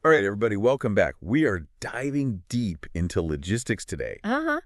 All right, everybody, welcome back. We are diving deep into logistics today, Uh-huh.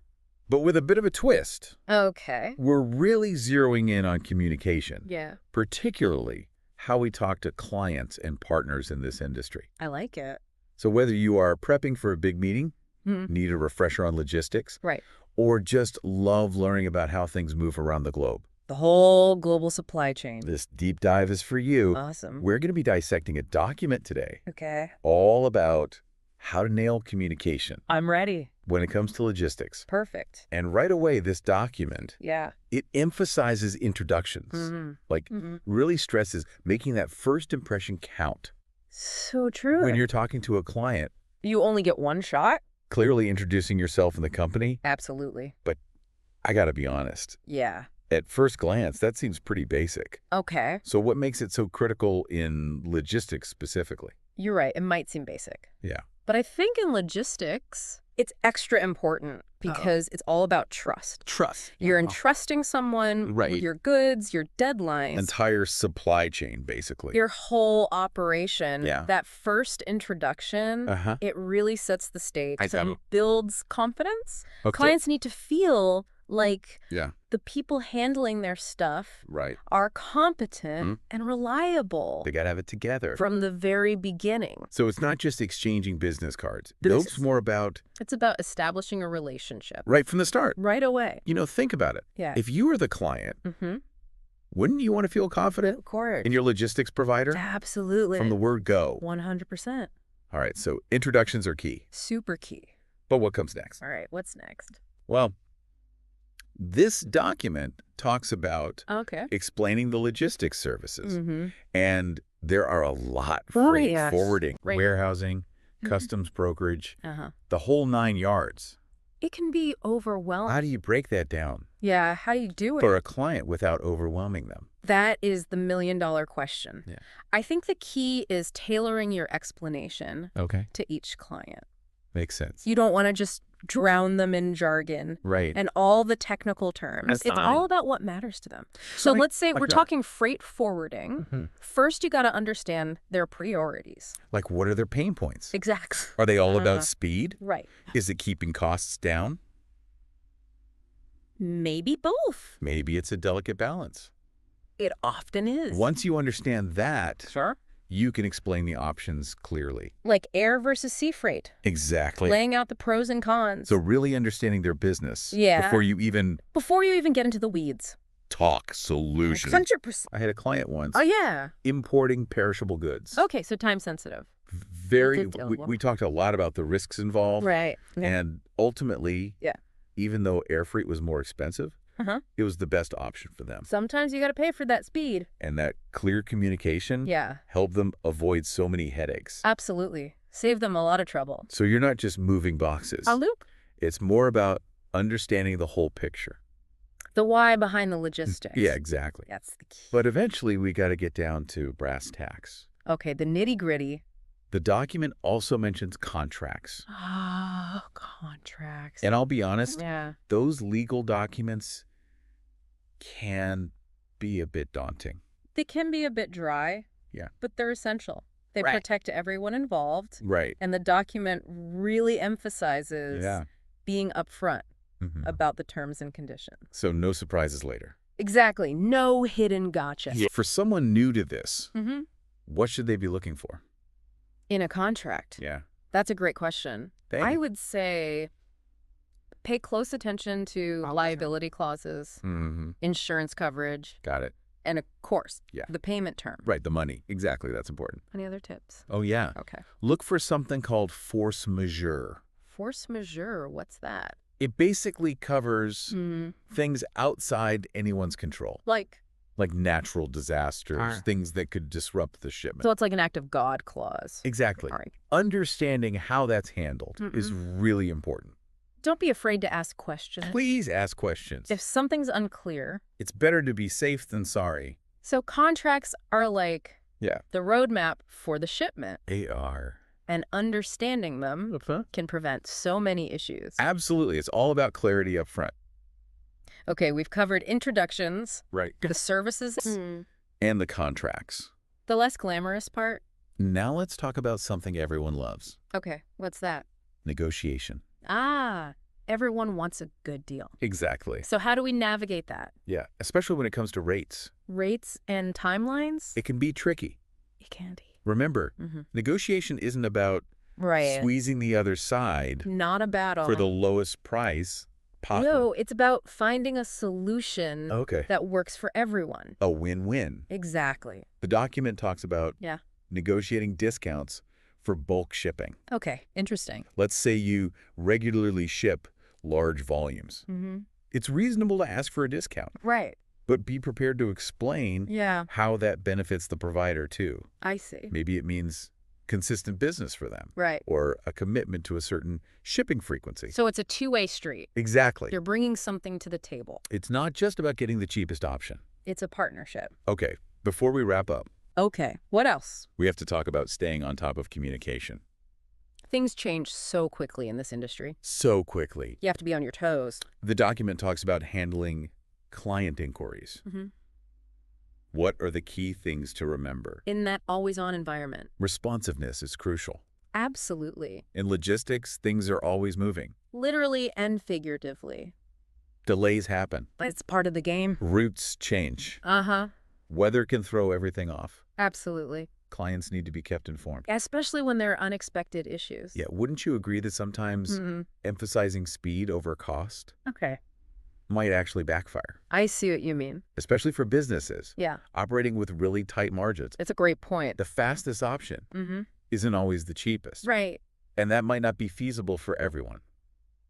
but with a bit of a twist. Okay. We're really zeroing in on communication, Yeah. particularly how we talk to clients and partners in this industry. I like it. So whether you are prepping for a big meeting, Hmm. need a refresher on logistics, Right. or just love learning about how things move around the globe, The whole global supply chain. this deep dive is for you. Awesome. We're going to be dissecting a document today Okay. all about how to nail communication I'm ready. when it comes to logistics. Perfect. And right away, this document, Yeah. it emphasizes introductions, Mm-hmm. like Mm-hmm. really stresses making that first impression count. So true. When you're talking to a client, You only get one shot? clearly introducing yourself and the company, Absolutely. I got to be honest. Yeah. At first glance, that seems pretty basic. Okay. So what makes it so critical in logistics specifically? You're right. It might seem basic. Yeah. But I think in logistics, it's extra important because it's all about trust. Trust. You're entrusting someone Right. with your goods, your deadlines. Entire supply chain, basically. Your whole operation, Yeah. that first introduction, Uh-huh. it really sets the stage I got and it. builds confidence. Okay. Clients need to feel like Yeah. the people handling their stuff Right. are competent and reliable They got to have it together. from the very beginning. So it's not just exchanging business cards. This It's is- more about It's about establishing a relationship right from the start. right away. Think about it. Yeah. If you were the client, Mm-hmm. wouldn't you want to feel confident Of course. in your logistics provider Absolutely. from the word go? 100%. All right, so introductions are key. Super key. But what comes next? All right. What's next? Well, this document talks about Okay. explaining the logistics services. Mm-hmm. And there are a lot. Oh, Freight yes. forwarding, Right. warehousing, Mhm. customs brokerage, Uh-huh. the whole 9 yards. It can be overwhelming. How do you break that down Yeah, how do you do it? for a client without overwhelming them? That is the million-dollar question. Yeah. I think the key is tailoring your explanation Okay. to each client. Makes sense. You don't want to just drown them in jargon Right. and all the technical terms. That's It's fine. all about what matters to them. So Like- let's say like we're that. talking freight forwarding. Mhm. First, you got to understand their priorities. Like, what are their pain points? Exactly. Are they all Uh-huh. about speed? Right. Is it keeping costs down? Maybe both. Maybe it's a delicate balance. It often is. Once you understand that, Sure. you can explain the options clearly. Like air versus sea freight. Exactly. Laying out the pros and cons. So really understanding their business Yeah. before you even Before you even get into the weeds. talk solutions. 100%. I had a client once Oh, yeah. importing perishable goods. Okay, so time sensitive. Very. Good deal. We talked a lot about the risks involved. Right. And ultimately, Yeah. even though air freight was more expensive, Uh-huh. it was the best option for them. Sometimes you got to pay for that speed. And that clear communication Yeah, helped them avoid so many headaches. absolutely. Save them a lot of trouble. So you're not just moving boxes. A loop. It's more about understanding the whole picture. The why behind the logistics. Yeah, exactly. That's the key. But eventually we got to get down to brass tacks. Okay, the nitty gritty. The document also mentions contracts. Oh, contracts. And I'll be honest, Yeah. those legal documents can be a bit daunting. They can be a bit dry. Yeah. But they're essential. They Right. protect everyone involved. Right. And the document really emphasizes Yeah. being upfront Mhm. about the terms and conditions. So no surprises later. Exactly. No hidden gotcha. For someone new to this, Mm-hmm. what should they be looking for? In a contract. Yeah. That's a great question. Thank I you. would say pay close attention to liability clauses, Mm-hmm. insurance coverage, Got it. and of course, Yeah. the payment term. Right, the money. Exactly, that's important. Any other tips? Oh, yeah. Okay. Look for something called force majeure. Force majeure, what's that? It basically covers Hmm. things outside anyone's control, Like, like natural disasters, Alright. things that could disrupt the shipment. so it's like an act of God clause. Exactly. All right. Understanding how that's handled is really important. Don't be afraid to ask questions. Please ask questions. If something's unclear, It's better to be safe than sorry. so contracts are like Yeah. the roadmap for the shipment, AR. and understanding them can prevent so many issues. Absolutely. It's all about clarity up front. Okay, we've covered introductions, Right. the services, And the contracts. the less glamorous part, Now let's talk about something everyone loves. Okay, what's that? Negotiation. Ah, everyone wants a good deal. Exactly. So how do we navigate that? Yeah, especially when it comes to rates. Rates and timelines? It can be tricky. It can be. Remember, Mm-hmm. negotiation isn't about Right. squeezing the other side Not a battle. for the lowest price possible. No, it's about finding a solution Okay. that works for everyone. A win-win. Exactly. The document talks about Yeah. negotiating discounts for bulk shipping. Okay, interesting. Let's say you regularly ship large volumes. Mm-hmm. It's reasonable to ask for a discount, Right. but be prepared to explain Yeah, how that benefits the provider too. I see. Maybe it means consistent business for them Right. or a commitment to a certain shipping frequency. So it's a two-way street. Exactly. You're bringing something to the table. It's not just about getting the cheapest option. It's a partnership. Okay, before we wrap up, Okay, what else? we have to talk about staying on top of communication. Things change so quickly in this industry. So quickly. You have to be on your toes. The document talks about handling client inquiries. Mm-hmm. What are the key things to remember? In that always-on environment. Responsiveness is crucial. Absolutely. In logistics, things are always moving. Literally and figuratively. Delays happen. It's part of the game. Routes change. Uh-huh. Weather can throw everything off. Absolutely. Clients need to be kept informed. Especially when there are unexpected issues. Yeah, wouldn't you agree that sometimes Mm-mm. emphasizing speed over cost Okay. might actually backfire? I see what you mean. Especially for businesses Yeah, operating with really tight margins. it's a great point. The fastest option Mm-hmm. isn't always the cheapest. Right. And that might not be feasible for everyone.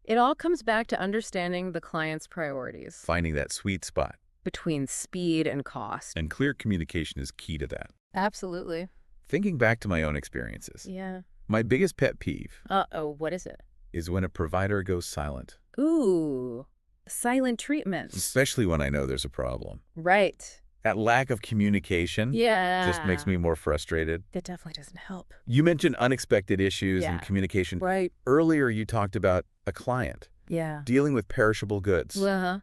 It all comes back to understanding the client's priorities Finding that sweet spot between speed and cost. and clear communication is key to that. Absolutely. Thinking back to my own experiences, Yeah. my biggest pet peeve Uh-oh, what is it? is when a provider goes silent, Ooh, silent treatment. especially when I know there's a problem. Right. That lack of communication Yeah. just makes me more frustrated. That definitely doesn't help. You mentioned unexpected issues and Yeah. communication. Right. Earlier, you talked about a client Yeah. dealing with perishable goods. Uh-huh.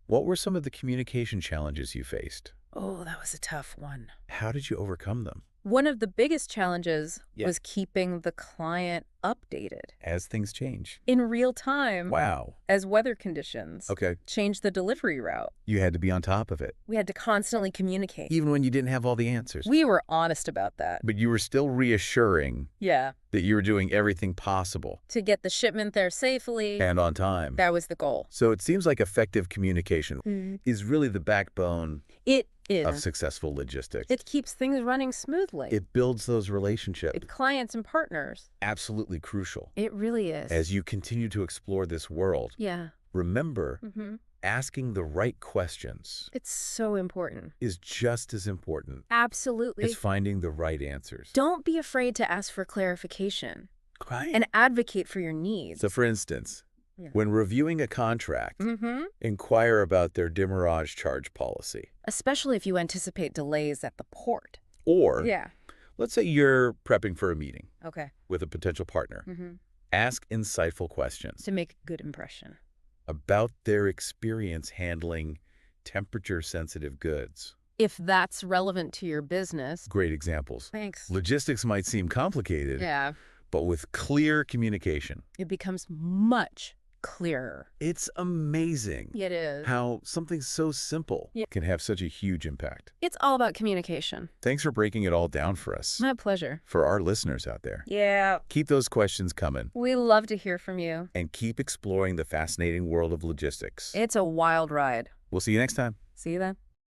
What were some of the communication challenges you faced? Oh, that was a tough one. How did you overcome them? One of the biggest challenges Yeah. was keeping the client updated As things change. in real time Wow. as weather conditions Okay. changed the delivery route. You had to be on top of it, We had to constantly communicate. even when you didn't have all the answers. We were honest about that. But you were still reassuring Yeah. that you were doing everything possible To get the shipment there safely. and on time. That was the goal. So it seems like effective communication is really the backbone It of is. successful logistics. It keeps things running smoothly. It builds those relationships. With clients and partners. Absolutely crucial. It really is. As you continue to explore this world, Yeah. remember Mm-hmm. asking the right questions It's so important. is just as important Absolutely. as finding the right answers. Don't be afraid to ask for clarification Right. and advocate for your needs. So for instance, Yeah. when reviewing a contract, Mm-hmm. inquire about their demurrage charge policy. Especially if you anticipate delays at the port. Or Yeah. let's say you're prepping for a meeting Okay. with a potential partner. Mm-hmm. Ask insightful questions To make a good impression. about their experience handling temperature-sensitive goods. If that's relevant to your business. Great examples. Thanks. Logistics might seem complicated, Yeah. but with clear communication, It becomes much clearer. it's amazing It is. how something so simple Yeah. can have such a huge impact. It's all about communication. Thanks for breaking it all down for us. My pleasure. For our listeners out there, Yeah. keep those questions coming We love to hear from you. and keep exploring the fascinating world of logistics. It's a wild ride. We'll see you next time. See you then.